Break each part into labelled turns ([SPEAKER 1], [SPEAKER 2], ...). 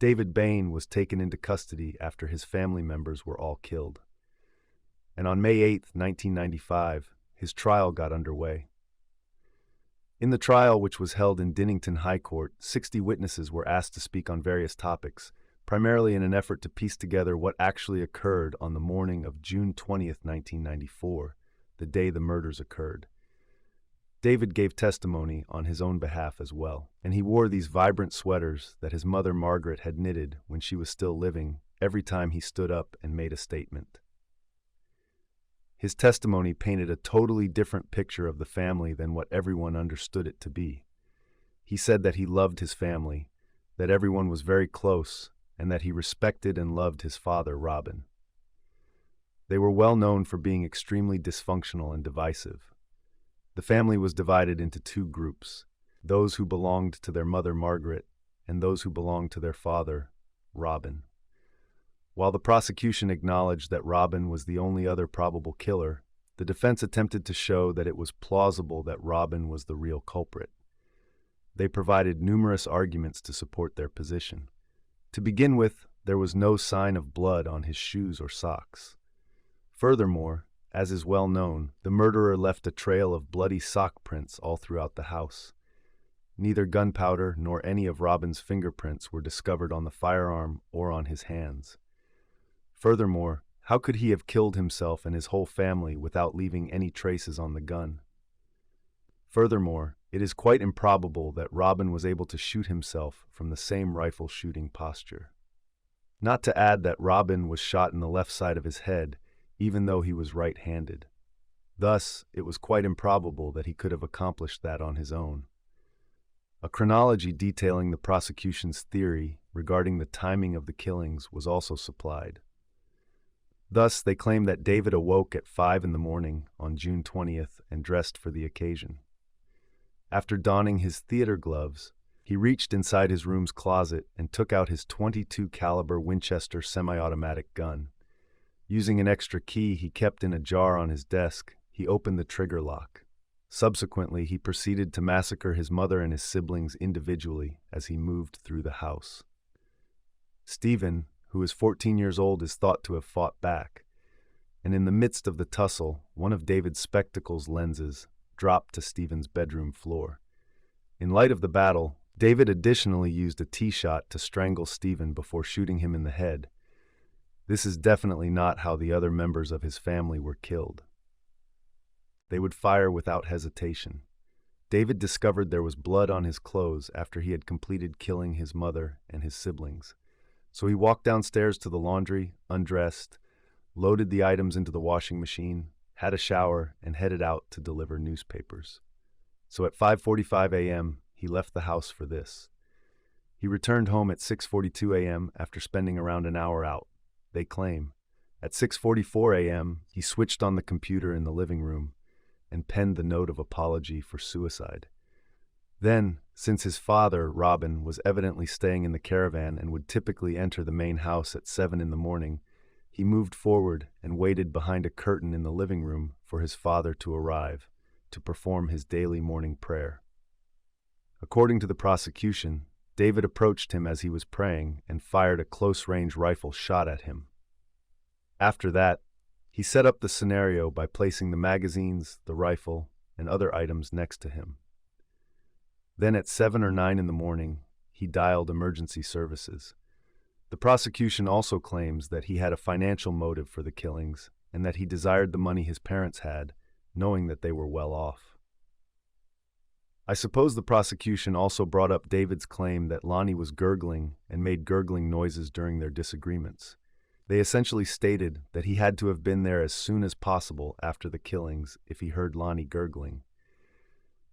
[SPEAKER 1] David Bain was taken into custody after his family members were all killed. And on May 8, 1995, his trial got underway. In the trial, which was held in Dinnington High Court, 60 witnesses were asked to speak on various topics, primarily in an effort to piece together what actually occurred on the morning of June 20, 1994, the day the murders occurred. David gave testimony on his own behalf as well, and he wore these vibrant sweaters that his mother Margaret had knitted when she was still living every time he stood up and made a statement. His testimony painted a totally different picture of the family than what everyone understood it to be. He said that he loved his family, that everyone was very close, and that he respected and loved his father, Robin. They were well known for being extremely dysfunctional and divisive. The family was divided into two groups, those who belonged to their mother, Margaret, and those who belonged to their father, Robin. While the prosecution acknowledged that Robin was the only other probable killer, the defense attempted to show that it was plausible that Robin was the real culprit. They provided numerous arguments to support their position. To begin with, there was no sign of blood on his shoes or socks. Furthermore, as is well known, the murderer left a trail of bloody sock prints all throughout the house. Neither gunpowder nor any of Robin's fingerprints were discovered on the firearm or on his hands. Furthermore, how could he have killed himself and his whole family without leaving any traces on the gun? Furthermore, it is quite improbable that Robin was able to shoot himself from the same rifle shooting posture. Not to add that Robin was shot in the left side of his head, even though he was right-handed. Thus, it was quite improbable that he could have accomplished that on his own. A chronology detailing the prosecution's theory regarding the timing of the killings was also supplied. Thus, they claim that David awoke at 5 a.m. on June 20th and dressed for the occasion. After donning his theater gloves, he reached inside his room's closet and took out his .22 caliber Winchester semi-automatic gun. Using an extra key he kept in a jar on his desk, he opened the trigger lock. Subsequently, he proceeded to massacre his mother and his siblings individually as he moved through the house. Stephen, who is 14 years old, is thought to have fought back, and in the midst of the tussle, one of David's spectacles lenses dropped to Stephen's bedroom floor. In light of the battle, David additionally used a T-shot to strangle Stephen before shooting him in the head. This is definitely not how the other members of his family were killed. They would fire without hesitation. David discovered there was blood on his clothes after he had completed killing his mother and his siblings. So he walked downstairs to the laundry, undressed, loaded the items into the washing machine, had a shower, and headed out to deliver newspapers. So at 5:45 a.m., he left the house for this. He returned home at 6:42 a.m. after spending around an hour out, they claim. At 6:44 a.m., he switched on the computer in the living room and penned the note of apology for suicide. Then, since his father, Robin, was evidently staying in the caravan and would typically enter the main house at 7 a.m, he moved forward and waited behind a curtain in the living room for his father to arrive to perform his daily morning prayer. According to the prosecution, David approached him as he was praying and fired a close-range rifle shot at him. After that, he set up the scenario by placing the magazines, the rifle, and other items next to him. Then at 7 or 9 a.m, he dialed emergency services. The prosecution also claims that he had a financial motive for the killings and that he desired the money his parents had, knowing that they were well off. I suppose the prosecution also brought up David's claim that Lani was gurgling and made gurgling noises during their disagreements. They essentially stated that he had to have been there as soon as possible after the killings if he heard Lani gurgling.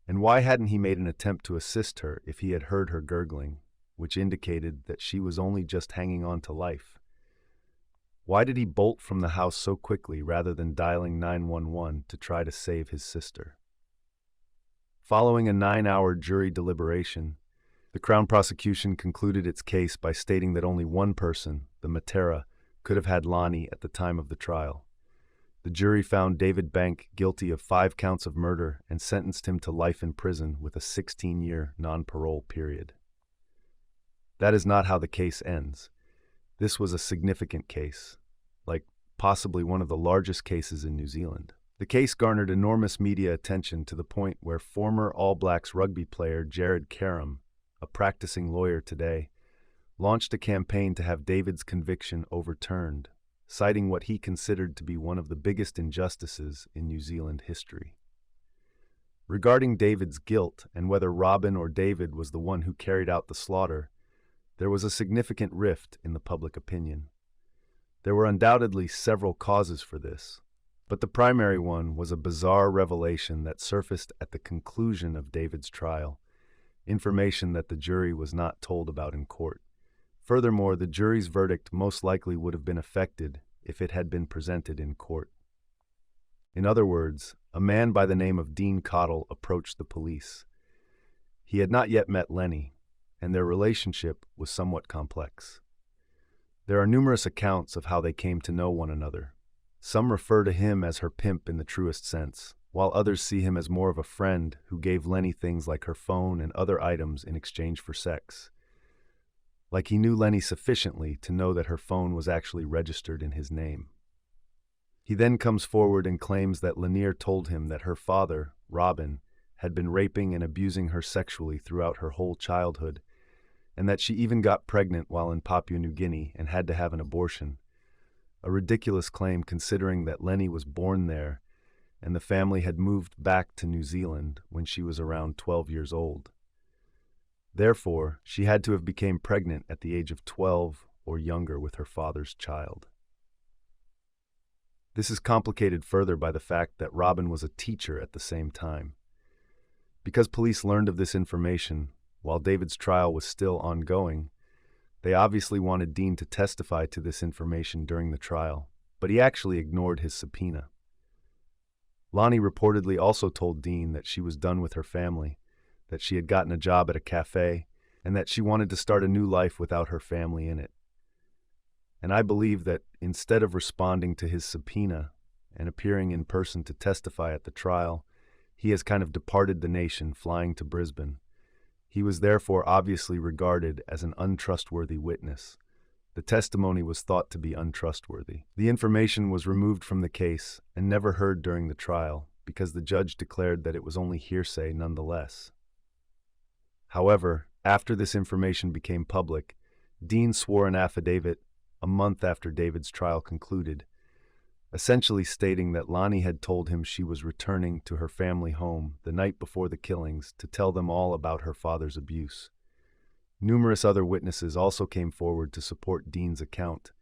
[SPEAKER 1] And why hadn't he made an attempt to assist her if he had heard her gurgling, which indicated that she was only just hanging on to life? Why did he bolt from the house so quickly rather than dialing 911 to try to save his sister? Following a 9-hour jury deliberation, the Crown prosecution concluded its case by stating that only one person, the Matera, could have had Lani at the time of the trial. The jury found David Bank guilty of 5 counts of murder and sentenced him to life in prison with a 16-year non-parole period. That is not how the case ends. This was a significant case, like possibly one of the largest cases in New Zealand. The case garnered enormous media attention to the point where former All Blacks rugby player Jared Karam, a practicing lawyer today, launched a campaign to have David's conviction overturned, citing what he considered to be one of the biggest injustices in New Zealand history. Regarding David's guilt and whether Robin or David was the one who carried out the slaughter, there was a significant rift in the public opinion. There were undoubtedly several causes for this, but the primary one was a bizarre revelation that surfaced at the conclusion of David's trial, information that the jury was not told about in court. Furthermore, the jury's verdict most likely would have been affected if it had been presented in court. In other words, a man by the name of Dean Cottle approached the police. He had not yet met Lenny, and their relationship was somewhat complex. There are numerous accounts of how they came to know one another. Some refer to him as her pimp in the truest sense, while others see him as more of a friend who gave Lenny things like her phone and other items in exchange for sex. Like he knew Lenny sufficiently to know that her phone was actually registered in his name. He then comes forward and claims that Laniet told him that her father, Robin, had been raping and abusing her sexually throughout her whole childhood, and that she even got pregnant while in Papua New Guinea and had to have an abortion. A ridiculous claim considering that Lenny was born there and the family had moved back to New Zealand when she was around 12 years old. Therefore, she had to have become pregnant at the age of 12 or younger with her father's child. This is complicated further by the fact that Robin was a teacher at the same time. Because police learned of this information while David's trial was still ongoing, they obviously wanted Dean to testify to this information during the trial, but he actually ignored his subpoena. Lonnie reportedly also told Dean that she was done with her family, that she had gotten a job at a cafe, and that she wanted to start a new life without her family in it. And I believe that instead of responding to his subpoena and appearing in person to testify at the trial, he has kind of departed the nation, flying to Brisbane. He was therefore obviously regarded as an untrustworthy witness. The testimony was thought to be untrustworthy. The information was removed from the case and never heard during the trial because the judge declared that it was only hearsay nonetheless. However, after this information became public, Dean swore an affidavit a month after David's trial concluded, essentially stating that Lonnie had told him she was returning to her family home the night before the killings to tell them all about her father's abuse. Numerous other witnesses also came forward to support Dean's account,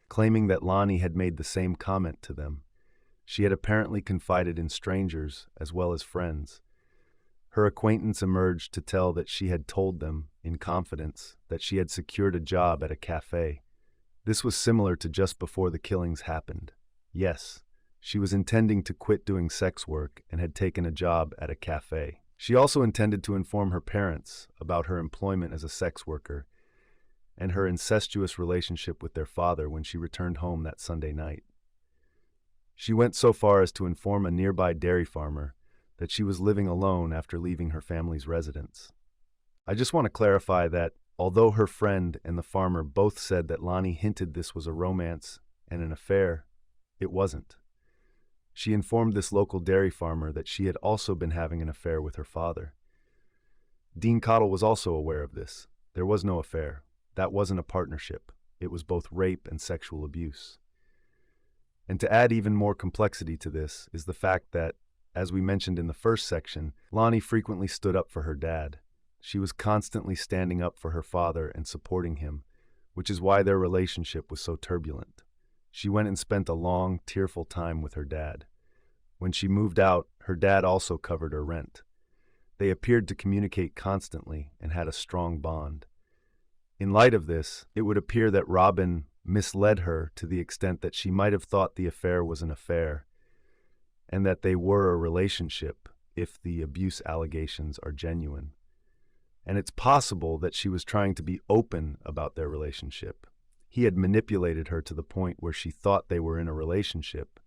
[SPEAKER 1] claiming that Lonnie had made the same comment to them. She had apparently confided in strangers as well as friends. Her acquaintance emerged to tell that she had told them, in confidence, that she had secured a job at a cafe. This was similar to just before the killings happened. Yes, she was intending to quit doing sex work and had taken a job at a cafe. She also intended to inform her parents about her employment as a sex worker and her incestuous relationship with their father when she returned home that Sunday night. She went so far as to inform a nearby dairy farmer that she was living alone after leaving her family's residence. I just want to clarify that, although her friend and the farmer both said that Lonnie hinted this was a romance and an affair, it wasn't. She informed this local dairy farmer that she had also been having an affair with her father. Dean Cottle was also aware of this. There was no affair. That wasn't a partnership. It was both rape and sexual abuse. And to add even more complexity to this is the fact that, as we mentioned in the first section, Lonnie frequently stood up for her dad. She was constantly standing up for her father and supporting him, which is why their relationship was so turbulent. She went and spent a long, tearful time with her dad. When she moved out, her dad also covered her rent. They appeared to communicate constantly and had a strong bond. In light of this, it would appear that Robin misled her to the extent that she might have thought the affair was an affair, and that they were a relationship if the abuse allegations are genuine. And it's possible that she was trying to be open about their relationship. He had manipulated her to the point where she thought they were in a relationship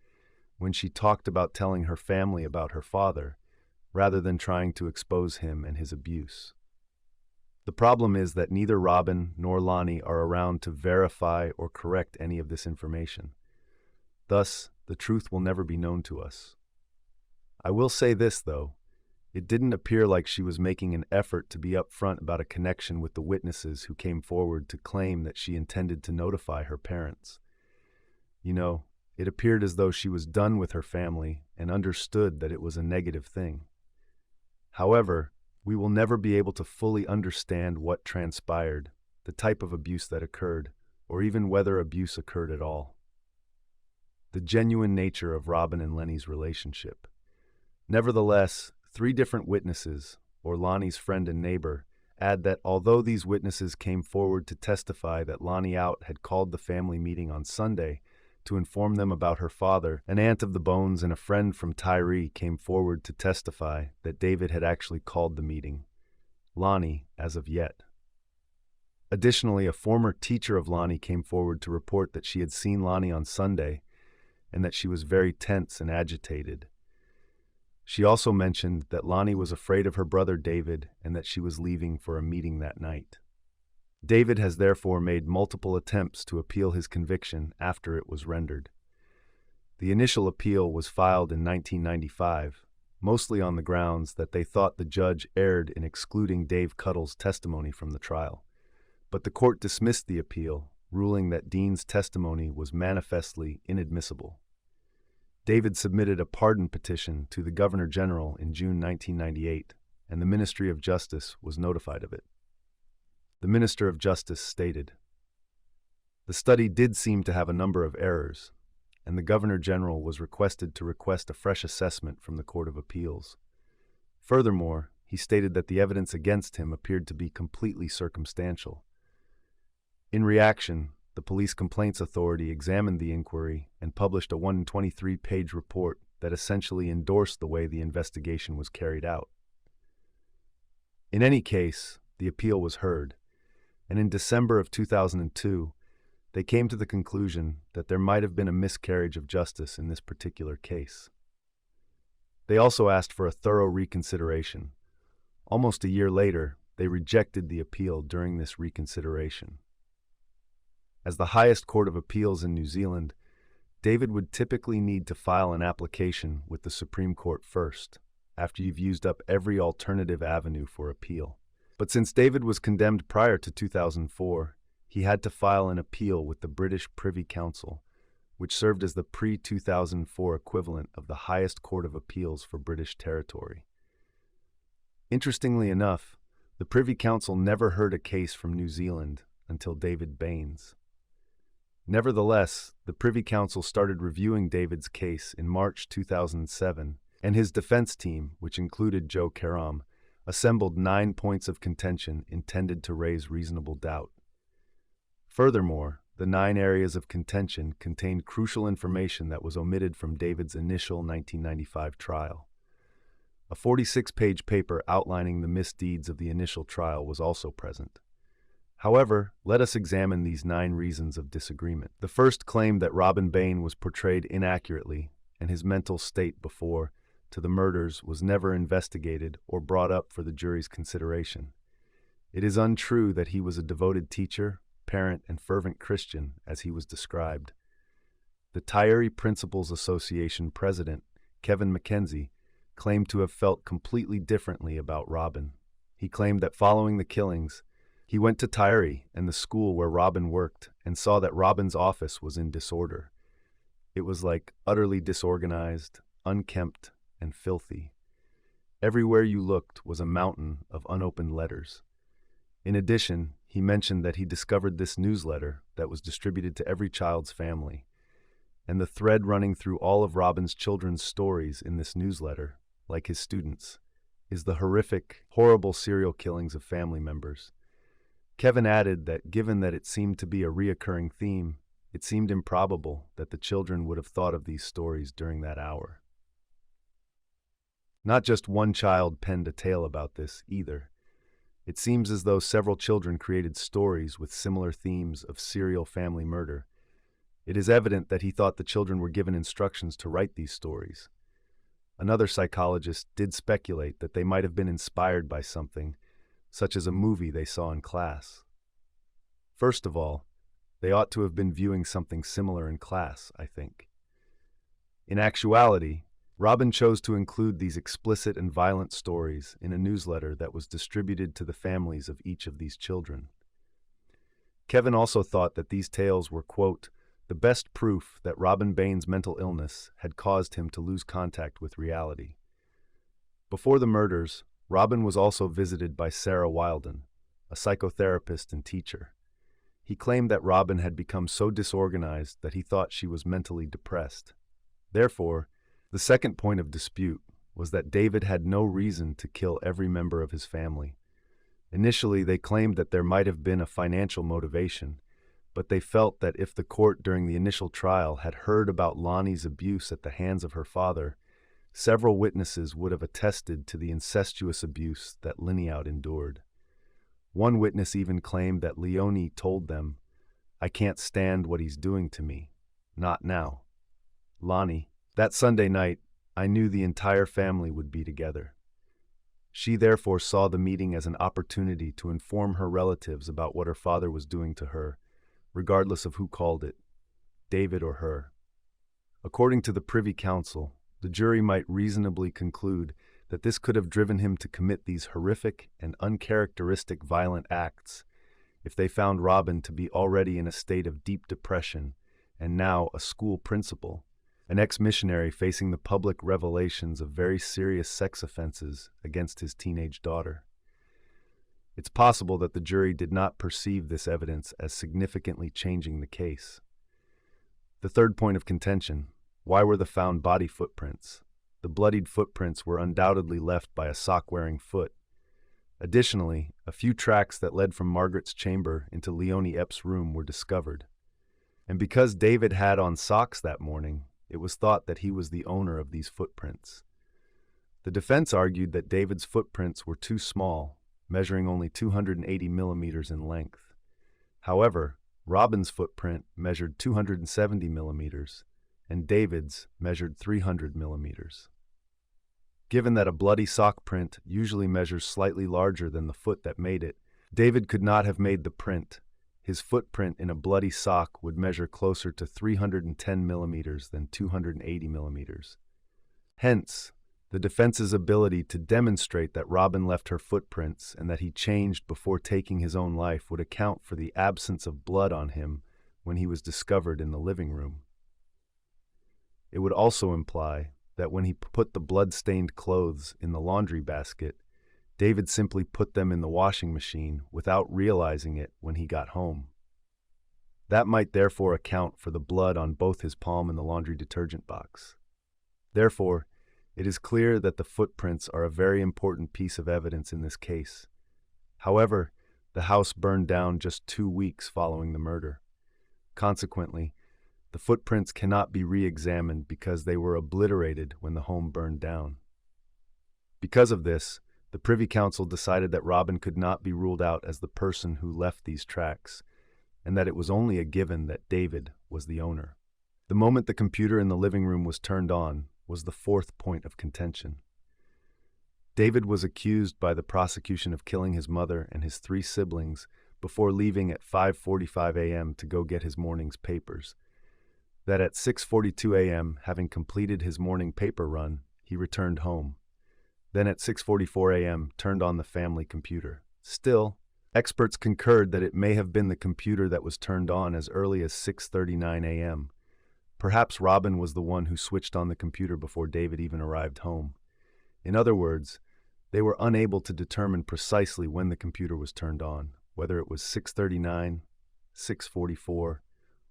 [SPEAKER 1] when she talked about telling her family about her father, rather than trying to expose him and his abuse. The problem is that neither Robin nor Lonnie are around to verify or correct any of this information. Thus, the truth will never be known to us. I will say this, though. It didn't appear like she was making an effort to be upfront about a connection with the witnesses who came forward to claim that she intended to notify her parents. You know, it appeared as though she was done with her family and understood that it was a negative thing. However, we will never be able to fully understand what transpired, the type of abuse that occurred, or even whether abuse occurred at all. The genuine nature of Robin and Lenny's relationship. Nevertheless, 3 different witnesses, or Lonnie's friend and neighbor, add that although these witnesses came forward to testify that Lonnie Out had called the family meeting on Sunday to inform them about her father, an aunt of the Bones and a friend from Tyree came forward to testify that David had actually called the meeting. Lonnie, as of yet. Additionally, a former teacher of Lonnie came forward to report that she had seen Lonnie on Sunday and that she was very tense and agitated. She also mentioned that Lonnie was afraid of her brother David and that she was leaving for a meeting that night. David has therefore made multiple attempts to appeal his conviction after it was rendered. The initial appeal was filed in 1995, mostly on the grounds that they thought the judge erred in excluding Dave Cuddle's testimony from the trial. But the court dismissed the appeal, ruling that Dean's testimony was manifestly inadmissible. David submitted a pardon petition to the Governor General in June 1998, and the Ministry of Justice was notified of it. The Minister of Justice stated, "The study did seem to have a number of errors, and the Governor General was requested to request a fresh assessment from the Court of Appeals. Furthermore, he stated that the evidence against him appeared to be completely circumstantial. In reaction, the Police Complaints Authority examined the inquiry and published a 123-page report that essentially endorsed the way the investigation was carried out. In any case, the appeal was heard, and in December of 2002, they came to the conclusion that there might have been a miscarriage of justice in this particular case. They also asked for a thorough reconsideration. Almost a year later, they rejected the appeal during this reconsideration. As the highest court of appeals in New Zealand, David would typically need to file an application with the Supreme Court first, after you've used up every alternative avenue for appeal. But since David was condemned prior to 2004, he had to file an appeal with the British Privy Council, which served as the pre-2004 equivalent of the highest court of appeals for British territory. Interestingly enough, the Privy Council never heard a case from New Zealand until David Bain's. Nevertheless, the Privy Council started reviewing David's case in March 2007, and his defense team, which included Joe Karam, assembled 9 points of contention intended to raise reasonable doubt. Furthermore, the 9 areas of contention contained crucial information that was omitted from David's initial 1995 trial. A 46-page paper outlining the misdeeds of the initial trial was also present. However, let us examine these 9 reasons of disagreement. The first claimed that Robin Bain was portrayed inaccurately, and his mental state before to the murders was never investigated or brought up for the jury's consideration. It is untrue that he was a devoted teacher, parent, and fervent Christian, as he was described. The Tyree Principals Association president, Kevin McKenzie, claimed to have felt completely differently about Robin. He claimed that following the killings, he went to Tyree and the school where Robin worked and saw that Robin's office was in disorder. It was like utterly disorganized, unkempt, and filthy. Everywhere you looked was a mountain of unopened letters. In addition, he mentioned that he discovered this newsletter that was distributed to every child's family. And the thread running through all of Robin's children's stories in this newsletter, like his students, is the horrific, horrible serial killings of family members. Kevin added that given that it seemed to be a reoccurring theme, it seemed improbable that the children would have thought of these stories during that hour. Not just one child penned a tale about this, either. It seems as though several children created stories with similar themes of serial family murder. It is evident that he thought the children were given instructions to write these stories. Another psychologist did speculate that they might have been inspired by something, such as a movie they saw in class. First of all, they ought to have been viewing something similar in class, I think. In actuality, Robin chose to include these explicit and violent stories in a newsletter that was distributed to the families of each of these children. Kevin also thought that these tales were, quote, the best proof that Robin Bain's mental illness had caused him to lose contact with reality. Before the murders, Robin was also visited by Sarah Wilden, a psychotherapist and teacher. He claimed that Robin had become so disorganized that he thought she was mentally depressed. Therefore, the second point of dispute was that David had no reason to kill every member of his family. Initially, they claimed that there might have been a financial motivation, but they felt that if the court during the initial trial had heard about Lonnie's abuse at the hands of her father, several witnesses would have attested to the incestuous abuse that Laniet endured. One witness even claimed that Leonie told them, "I can't stand what he's doing to me. Not now." Lonnie, that Sunday night, I knew the entire family would be together. She therefore saw the meeting as an opportunity to inform her relatives about what her father was doing to her, regardless of who called it, David or her. According to the Privy Council, the jury might reasonably conclude that this could have driven him to commit these horrific and uncharacteristic violent acts if they found Robin to be already in a state of deep depression and now a school principal, an ex-missionary facing the public revelations of very serious sex offenses against his teenage daughter. It's possible that the jury did not perceive this evidence as significantly changing the case. The third point of contention: why were the found body footprints? The bloodied footprints were undoubtedly left by a sock-wearing foot. Additionally, a few tracks that led from Margaret's chamber into Leonie Epp's room were discovered. And because David had on socks that morning, it was thought that he was the owner of these footprints. The defense argued that David's footprints were too small, measuring only 280 millimeters in length. However, Robin's footprint measured 270 millimeters, and David's measured 300 millimeters. Given that a bloody sock print usually measures slightly larger than the foot that made it, David could not have made the print. His footprint in a bloody sock would measure closer to 310 millimeters than 280 millimeters. Hence, the defense's ability to demonstrate that Robin left her footprints and that he changed before taking his own life would account for the absence of blood on him when he was discovered in the living room. It would also imply that when he put the blood-stained clothes in the laundry basket, David simply put them in the washing machine without realizing it when he got home. That might therefore account for the blood on both his palm and the laundry detergent box. Therefore, it is clear that the footprints are a very important piece of evidence in this case. However, the house burned down just 2 weeks following the murder. Consequently, the footprints cannot be re-examined because they were obliterated when the home burned down. Because of this, the Privy Council decided that Robin could not be ruled out as the person who left these tracks, and that it was only a given that David was the owner. The moment the computer in the living room was turned on was the fourth point of contention. David was accused by the prosecution of killing his mother and his 3 siblings before leaving at 5:45 a.m. to go get his morning's papers. That at 6:42 a.m., having completed his morning paper run, he returned home. Then at 6:44 a.m. turned on the family computer. Still, experts concurred that it may have been the computer that was turned on as early as 6:39 a.m. Perhaps Robin was the one who switched on the computer before David even arrived home. In other words, they were unable to determine precisely when the computer was turned on, whether it was 6:39, 6:44,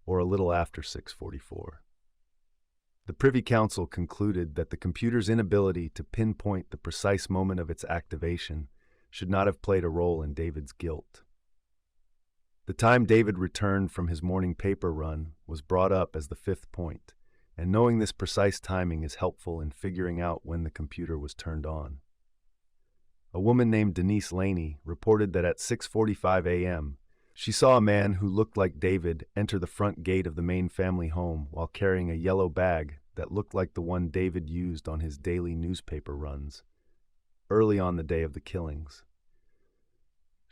[SPEAKER 1] or a little after 6:44. The Privy Council concluded that the computer's inability to pinpoint the precise moment of its activation should not have played a role in David's guilt. The time David returned from his morning paper run was brought up as the fifth point, and knowing this precise timing is helpful in figuring out when the computer was turned on. A woman named Denise Laney reported that at 6:45 a.m., she saw a man who looked like David enter the front gate of the main family home while carrying a yellow bag that looked like the one David used on his daily newspaper runs, early on the day of the killings.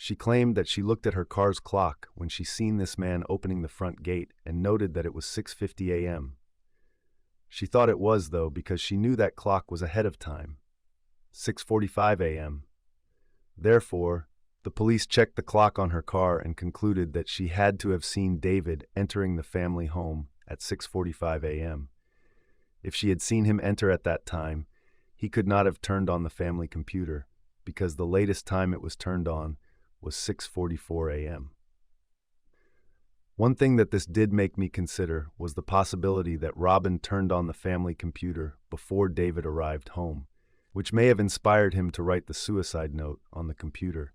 [SPEAKER 1] She claimed that she looked at her car's clock when she seen this man opening the front gate and noted that it was 6:50 a.m. She thought it was, though, because she knew that clock was ahead of time, 6:45 a.m. Therefore, the police checked the clock on her car and concluded that she had to have seen David entering the family home at 6:45 a.m. If she had seen him enter at that time, he could not have turned on the family computer, because the latest time it was turned on was 6:44 a.m. One thing that this did make me consider was the possibility that Robin turned on the family computer before David arrived home, which may have inspired him to write the suicide note on the computer,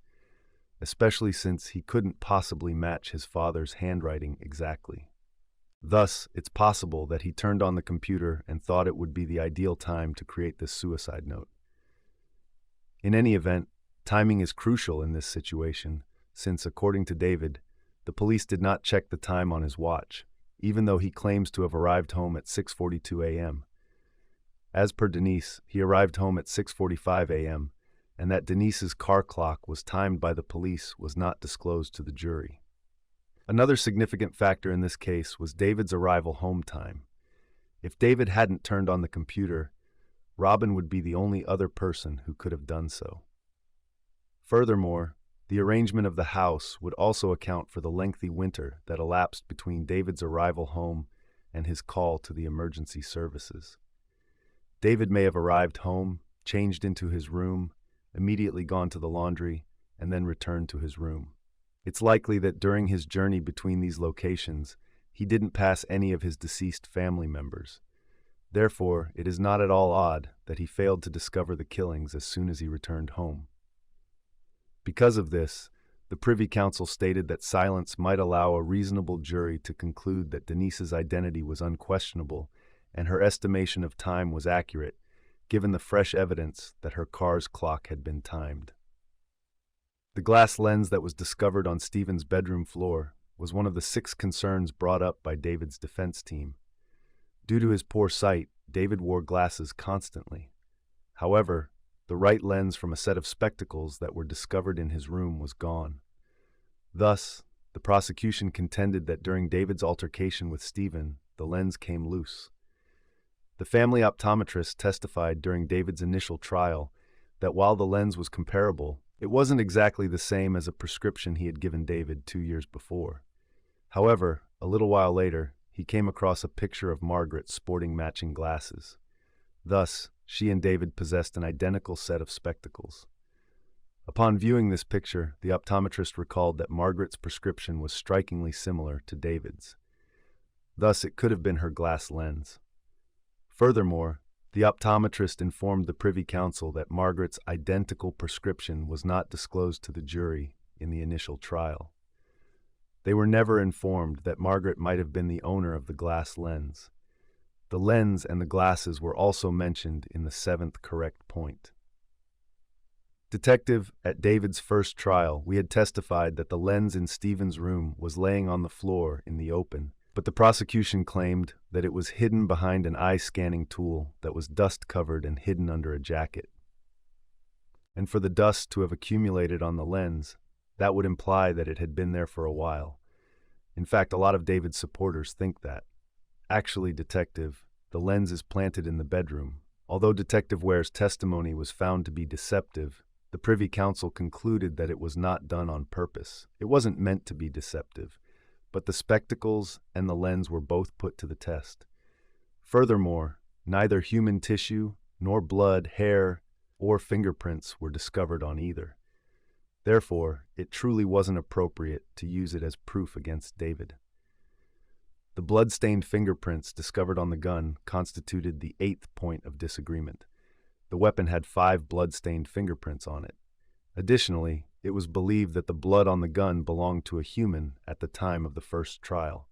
[SPEAKER 1] especially since he couldn't possibly match his father's handwriting exactly. Thus, it's possible that he turned on the computer and thought it would be the ideal time to create this suicide note. In any event, timing is crucial in this situation, since, according to David, the police did not check the time on his watch, even though he claims to have arrived home at 6:42 a.m. As per Denise, he arrived home at 6:45 a.m., and that Denise's car clock was timed by the police was not disclosed to the jury. Another significant factor in this case was David's arrival home time. If David hadn't turned on the computer, Robin would be the only other person who could have done so. Furthermore, the arrangement of the house would also account for the lengthy winter that elapsed between David's arrival home and his call to the emergency services. David may have arrived home, changed into his room, immediately gone to the laundry, and then returned to his room. It's likely that during his journey between these locations, he didn't pass any of his deceased family members. Therefore, it is not at all odd that he failed to discover the killings as soon as he returned home. Because of this, the Privy Council stated that silence might allow a reasonable jury to conclude that Denise's identity was unquestionable and her estimation of time was accurate, given the fresh evidence that her car's clock had been timed. The glass lens that was discovered on Stephen's bedroom floor was one of the 6 concerns brought up by David's defense team. Due to his poor sight, David wore glasses constantly. However, the right lens from a set of spectacles that were discovered in his room was gone. Thus, the prosecution contended that during David's altercation with Stephen, the lens came loose. The family optometrist testified during David's initial trial that while the lens was comparable, it wasn't exactly the same as a prescription he had given David 2 years before. However, a little while later, he came across a picture of Margaret sporting matching glasses. Thus, she and David possessed an identical set of spectacles. Upon viewing this picture, the optometrist recalled that Margaret's prescription was strikingly similar to David's. Thus, it could have been her glass lens. Furthermore, the optometrist informed the Privy Council that Margaret's identical prescription was not disclosed to the jury in the initial trial. They were never informed that Margaret might have been the owner of the glass lens. The lens and the glasses were also mentioned in the 7th correct point. Detective, at David's first trial, we had testified that the lens in Stephen's room was laying on the floor in the open, but the prosecution claimed that it was hidden behind an eye-scanning tool that was dust-covered and hidden under a jacket. And for the dust to have accumulated on the lens, that would imply that it had been there for a while. In fact, a lot of David's supporters think that. Actually, Detective, the lens is planted in the bedroom. Although Detective Ware's testimony was found to be deceptive, the Privy Council concluded that it was not done on purpose. It wasn't meant to be deceptive, but the spectacles and the lens were both put to the test. Furthermore, neither human tissue, nor blood, hair, or fingerprints were discovered on either. Therefore, it truly wasn't appropriate to use it as proof against David. The blood-stained fingerprints discovered on the gun constituted the 8th point of disagreement. The weapon had 5 blood-stained fingerprints on it. Additionally, it was believed that the blood on the gun belonged to a human at the time of the first trial.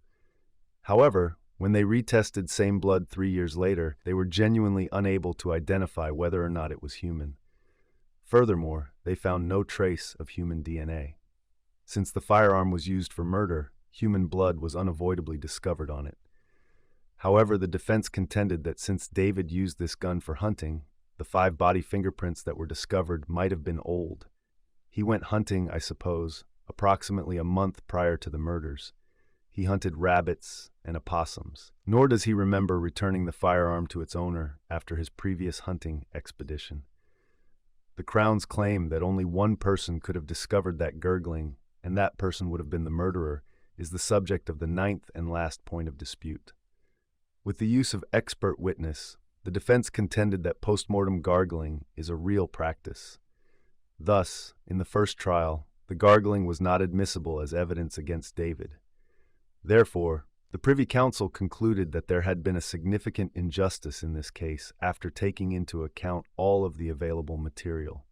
[SPEAKER 1] However, when they retested same blood 3 years later, they were genuinely unable to identify whether or not it was human. Furthermore, they found no trace of human DNA. Since the firearm was used for murder, human blood was unavoidably discovered on it. However, the defense contended that since David used this gun for hunting, the 5 body fingerprints that were discovered might have been old. He went hunting, I suppose, approximately a month prior to the murders. He hunted rabbits and opossums. Nor does he remember returning the firearm to its owner after his previous hunting expedition. The Crown's claim that only one person could have discovered that gurgling, and that person would have been the murderer, is the subject of the ninth and last point of dispute. With the use of expert witness, the defense contended that postmortem gargling is a real practice. Thus, in the first trial, the gargling was not admissible as evidence against David. Therefore, the Privy Council concluded that there had been a significant injustice in this case after taking into account all of the available material.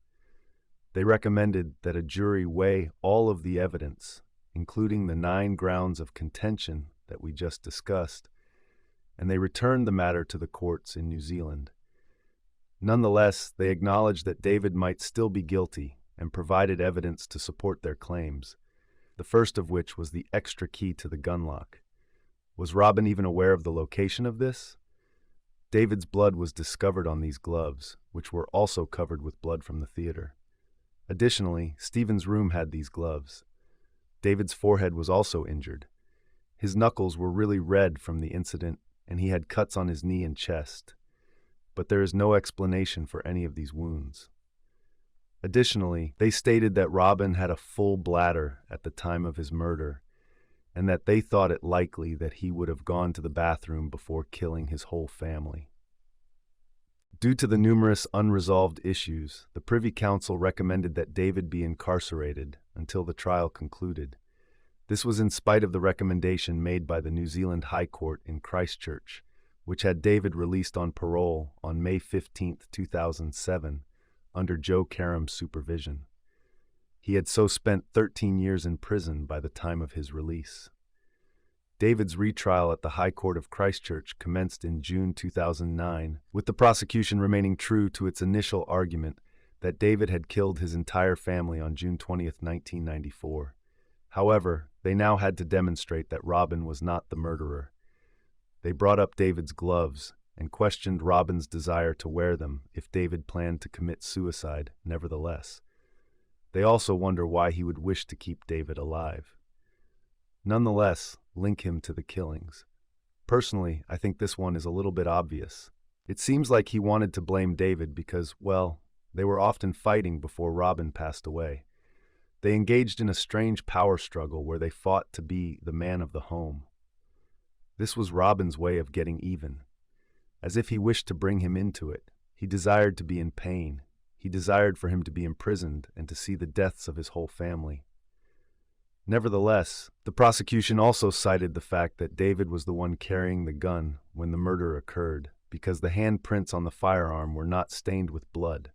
[SPEAKER 1] They recommended that a jury weigh all of the evidence, including the 9 grounds of contention that we just discussed, and they returned the matter to the courts in New Zealand. Nonetheless, they acknowledged that David might still be guilty and provided evidence to support their claims, the first of which was the extra key to the gun lock. Was Robin even aware of the location of this? David's blood was discovered on these gloves, which were also covered with blood from the theater. Additionally, Stephen's room had these gloves. David's forehead was also injured. His knuckles were really red from the incident, and he had cuts on his knee and chest. But there is no explanation for any of these wounds. Additionally, they stated that Robin had a full bladder at the time of his murder, and that they thought it likely that he would have gone to the bathroom before killing his whole family. Due to the numerous unresolved issues, the Privy Council recommended that David be incarcerated until the trial concluded. This was in spite of the recommendation made by the New Zealand High Court in Christchurch, which had David released on parole on May 15, 2007, under Joe Karam's supervision. He had so spent 13 years in prison by the time of his release. David's retrial at the High Court of Christchurch commenced in June 2009, with the prosecution remaining true to its initial argument that David had killed his entire family on June 20, 1994. However, they now had to demonstrate that Robin was not the murderer. They brought up David's gloves and questioned Robin's desire to wear them if David planned to commit suicide, nevertheless. They also wonder why he would wish to keep David alive. Nonetheless, link him to the killings. Personally, I think this one is a little bit obvious. It seems like he wanted to blame David because, well, they were often fighting before Robin passed away. They engaged in a strange power struggle where they fought to be the man of the home. This was Robin's way of getting even. As if he wished to bring him into it, he desired to be in pain. He desired for him to be imprisoned and to see the deaths of his whole family. Nevertheless, the prosecution also cited the fact that David was the one carrying the gun when the murder occurred, because the handprints on the firearm were not stained with blood.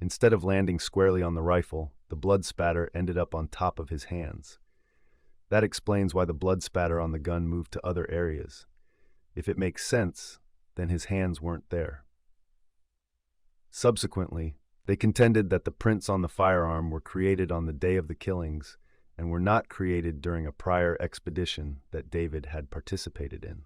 [SPEAKER 1] Instead of landing squarely on the rifle, the blood spatter ended up on top of his hands. That explains why the blood spatter on the gun moved to other areas. If it makes sense, then his hands weren't there. Subsequently, they contended that the prints on the firearm were created on the day of the killings and were not created during a prior expedition that David had participated in.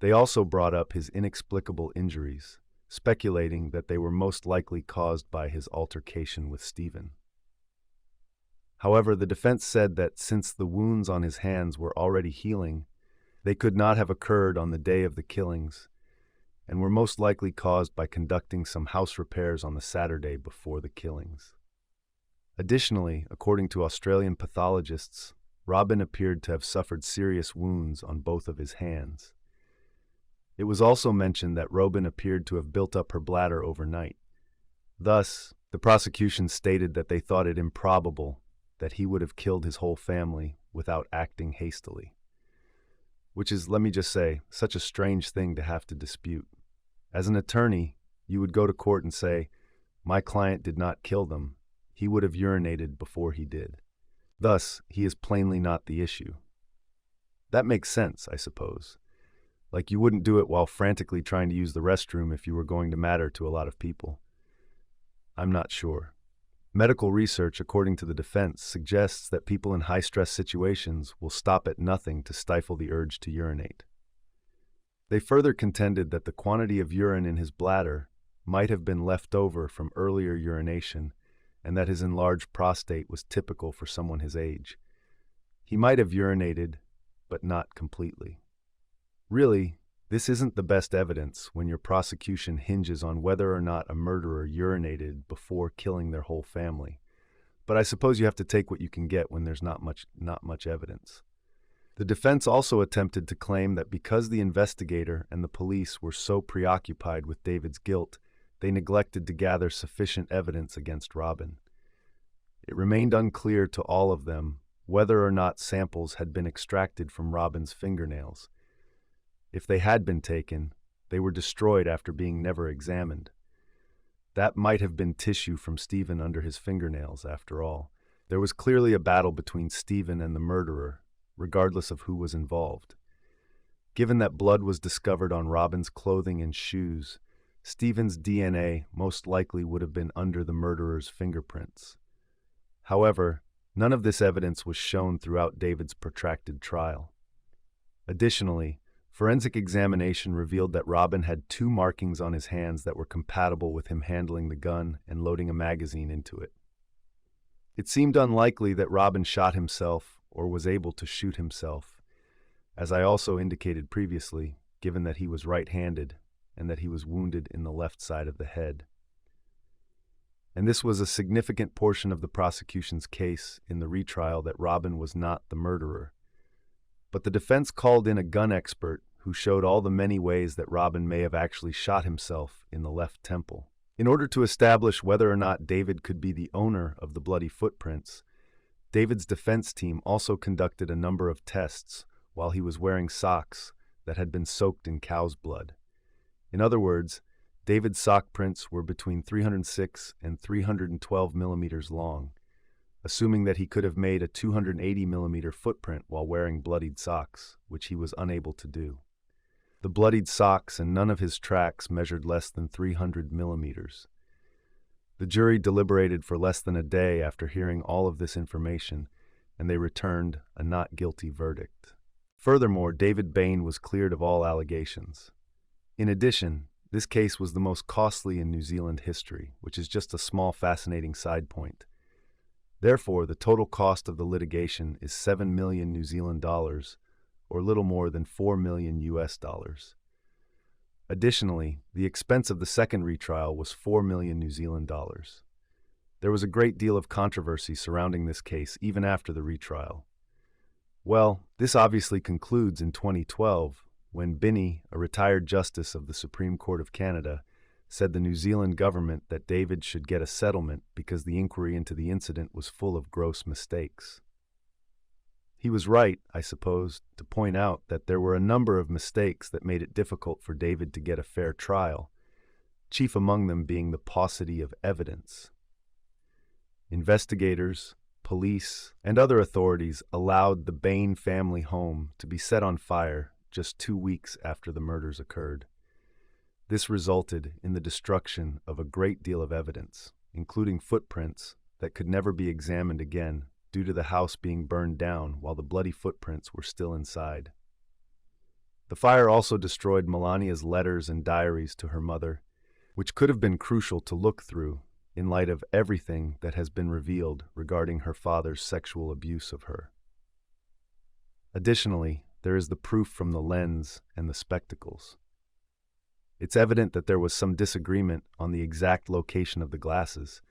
[SPEAKER 1] They also brought up his inexplicable injuries, speculating that they were most likely caused by his altercation with Stephen. However, the defense said that since the wounds on his hands were already healing, they could not have occurred on the day of the killings, and were most likely caused by conducting some house repairs on the Saturday before the killings. Additionally, according to Australian pathologists, Robin appeared to have suffered serious wounds on both of his hands. It was also mentioned that Robin appeared to have built up her bladder overnight. Thus, the prosecution stated that they thought it improbable that he would have killed his whole family without acting hastily. Which is, let me just say, such a strange thing to have to dispute. As an attorney, you would go to court and say, "My client did not kill them. He would have urinated before he did. Thus, he is plainly not the issue." That makes sense, I suppose. Like you wouldn't do it while frantically trying to use the restroom if you were going to matter to a lot of people. I'm not sure. Medical research, according to the defense, suggests that people in high-stress situations will stop at nothing to stifle the urge to urinate. They further contended that the quantity of urine in his bladder might have been left over from earlier urination and that his enlarged prostate was typical for someone his age. He might have urinated, but not completely. Really, this isn't the best evidence when your prosecution hinges on whether or not a murderer urinated before killing their whole family. But I suppose you have to take what you can get when there's not much evidence. The defense also attempted to claim that because the investigator and the police were so preoccupied with David's guilt, they neglected to gather sufficient evidence against Robin. It remained unclear to all of them whether or not samples had been extracted from Robin's fingernails. If they had been taken, they were destroyed after being never examined. That might have been tissue from Stephen under his fingernails, after all. There was clearly a battle between Stephen and the murderer, regardless of who was involved. Given that blood was discovered on Robin's clothing and shoes, Stephen's DNA most likely would have been under the murderer's fingerprints. However, none of this evidence was shown throughout David's protracted trial. Additionally, forensic examination revealed that Robin had 2 markings on his hands that were compatible with him handling the gun and loading a magazine into it. It seemed unlikely that Robin shot himself or was able to shoot himself, as I also indicated previously, given that he was right-handed and that he was wounded in the left side of the head. And this was a significant portion of the prosecution's case in the retrial, that Robin was not the murderer. But the defense called in a gun expert who showed all the many ways that Robin may have actually shot himself in the left temple. In order to establish whether or not David could be the owner of the bloody footprints, David's defense team also conducted a number of tests while he was wearing socks that had been soaked in cow's blood. In other words, David's sock prints were between 306 and 312 millimeters long, assuming that he could have made a 280 millimeter footprint while wearing bloodied socks, which he was unable to do. The bloodied socks and none of his tracks measured less than 300 millimeters. The jury deliberated for less than a day after hearing all of this information, and they returned a not guilty verdict. Furthermore, David Bain was cleared of all allegations. In addition, this case was the most costly in New Zealand history, which is just a small fascinating side point. Therefore, the total cost of the litigation is 7 million New Zealand dollars, or little more than 4 million US dollars. Additionally, the expense of the second retrial was 4 million New Zealand dollars. There was a great deal of controversy surrounding this case even after the retrial. Well, this obviously concludes in 2012, when Binney, a retired justice of the Supreme Court of Canada, said the New Zealand government that David should get a settlement because the inquiry into the incident was full of gross mistakes. He was right, I suppose, to point out that there were a number of mistakes that made it difficult for David to get a fair trial, chief among them being the paucity of evidence. Investigators, police, and other authorities allowed the Bain family home to be set on fire just 2 weeks after the murders occurred. This resulted in the destruction of a great deal of evidence, including footprints that could never be examined again due to the house being burned down while the bloody footprints were still inside. The fire also destroyed Melania's letters and diaries to her mother, which could have been crucial to look through in light of everything that has been revealed regarding her father's sexual abuse of her. Additionally, there is the proof from the lens and the spectacles. It's evident that there was some disagreement on the exact location of the glasses,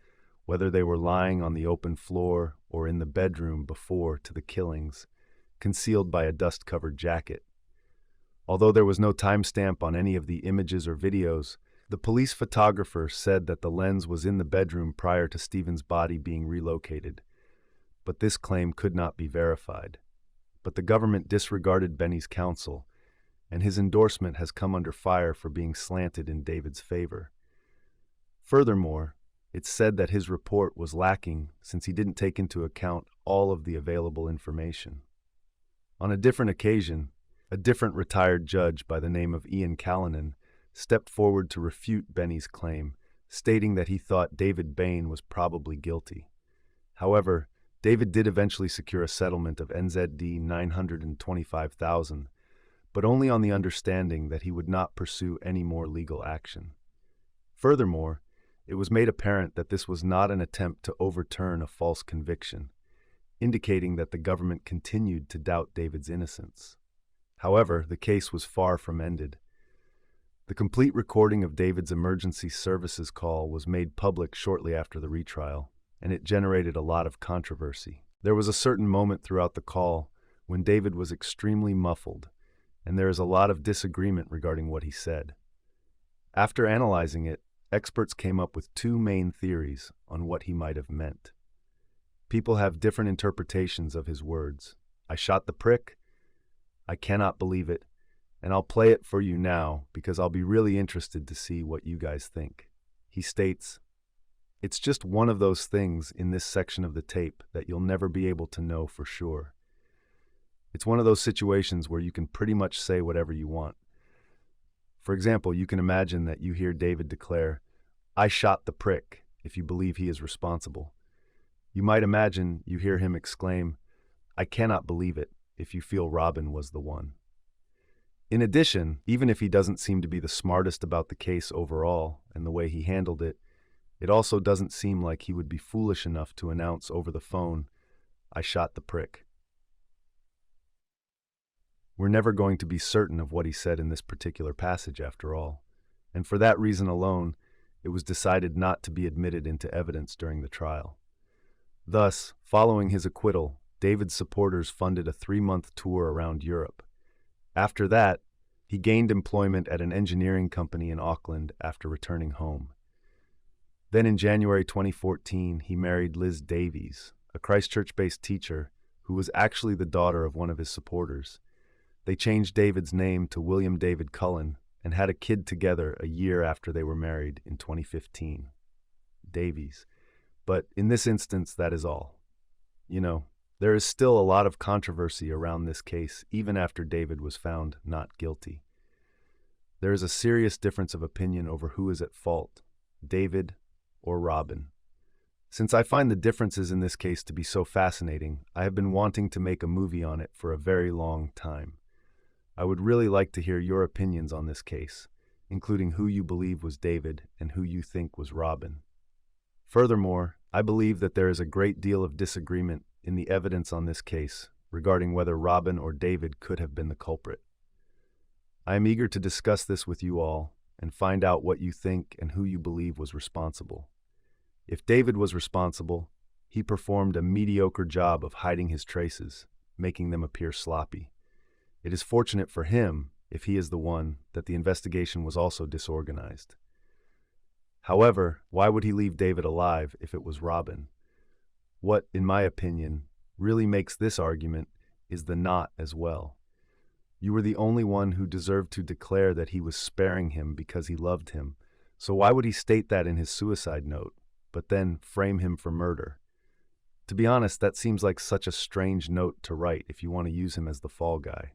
[SPEAKER 1] whether they were lying on the open floor or in the bedroom before to the killings, concealed by a dust-covered jacket. Although there was no timestamp on any of the images or videos, the police photographer said that the lens was in the bedroom prior to Stephen's body being relocated, but this claim could not be verified. But the government disregarded Benny's counsel, and his endorsement has come under fire for being slanted in David's favor. Furthermore, it's said that his report was lacking since he didn't take into account all of the available information. On a different occasion, a different retired judge by the name of Ian Callanan stepped forward to refute Benny's claim, stating that he thought David Bain was probably guilty. However, David did eventually secure a settlement of NZD 925,000, but only on the understanding that he would not pursue any more legal action. Furthermore, it was made apparent that this was not an attempt to overturn a false conviction, indicating that the government continued to doubt David's innocence. However, the case was far from ended. The complete recording of David's emergency services call was made public shortly after the retrial, and it generated a lot of controversy. There was a certain moment throughout the call when David was extremely muffled, and there is a lot of disagreement regarding what he said. After analyzing it, experts came up with two main theories on what he might have meant. People have different interpretations of his words. "I shot the prick," "I cannot believe it," and I'll play it for you now because I'll be really interested to see what you guys think. He states, "It's just one of those things in this section of the tape that you'll never be able to know for sure. It's one of those situations where you can pretty much say whatever you want. For example, you can imagine that you hear David declare, 'I shot the prick,' if you believe he is responsible. You might imagine you hear him exclaim, 'I cannot believe it,' if you feel Robin was the one." In addition, even if he doesn't seem to be the smartest about the case overall and the way he handled it, it also doesn't seem like he would be foolish enough to announce over the phone, "I shot the prick." We're never going to be certain of what he said in this particular passage after all, and for that reason alone, it was decided not to be admitted into evidence during the trial. Thus, following his acquittal, David's supporters funded a 3-month tour around Europe. After that, he gained employment at an engineering company in Auckland after returning home. Then in January 2014, he married Liz Davies, a Christchurch-based teacher who was actually the daughter of one of his supporters. They changed David's name to William David Cullen and had a kid together a year after they were married in 2015. Davies. But in this instance, that is all. There is still a lot of controversy around this case even after David was found not guilty. There is a serious difference of opinion over who is at fault, David or Robin. Since I find the differences in this case to be so fascinating, I have been wanting to make a movie on it for a very long time. I would really like to hear your opinions on this case, including who you believe was David and who you think was Robin. Furthermore, I believe that there is a great deal of disagreement in the evidence on this case regarding whether Robin or David could have been the culprit. I am eager to discuss this with you all and find out what you think and who you believe was responsible. If David was responsible, he performed a mediocre job of hiding his traces, making them appear sloppy. It is fortunate for him, if he is the one, that the investigation was also disorganized. However, why would he leave David alive if it was Robin? What, in my opinion, really makes this argument is the not as well. You were the only one who deserved to declare that he was sparing him because he loved him, so why would he state that in his suicide note, but then frame him for murder? To be honest, that seems like such a strange note to write if you want to use him as the fall guy.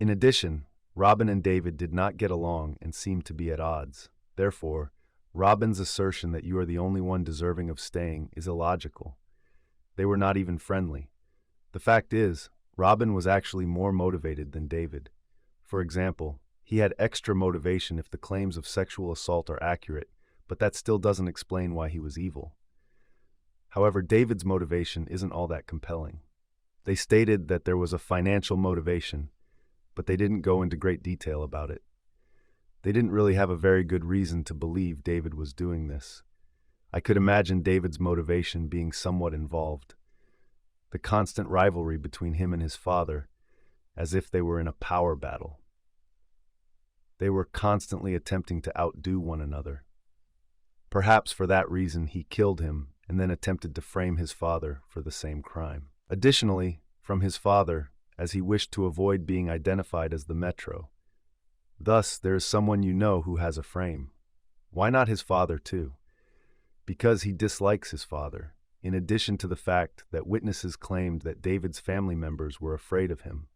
[SPEAKER 1] In addition, Robin and David did not get along and seemed to be at odds. Therefore, Robin's assertion that you are the only one deserving of staying is illogical. They were not even friendly. The fact is, Robin was actually more motivated than David. For example, he had extra motivation if the claims of sexual assault are accurate, but that still doesn't explain why he was evil. However, David's motivation isn't all that compelling. They stated that there was a financial motivation, but they didn't go into great detail about it. They didn't really have a very good reason to believe David was doing this. I could imagine David's motivation being somewhat involved. The constant rivalry between him and his father, as if they were in a power battle. They were constantly attempting to outdo one another. Perhaps for that reason he killed him and then attempted to frame his father for the same crime. Additionally, from his father, as he wished to avoid being identified as the Metro. Thus, there is someone you know who has a frame. Why not his father too? Because he dislikes his father, in addition to the fact that witnesses claimed that David's family members were afraid of him.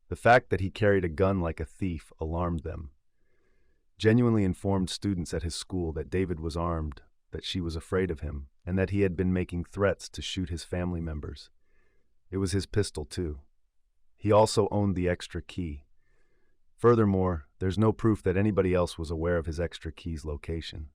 [SPEAKER 1] The fact that he carried a gun like a thief alarmed them. Genuinely informed students at his school that David was armed, that she was afraid of him, and that he had been making threats to shoot his family members. It was his pistol too. He also owned the extra key. Furthermore, there's no proof that anybody else was aware of his extra key's location.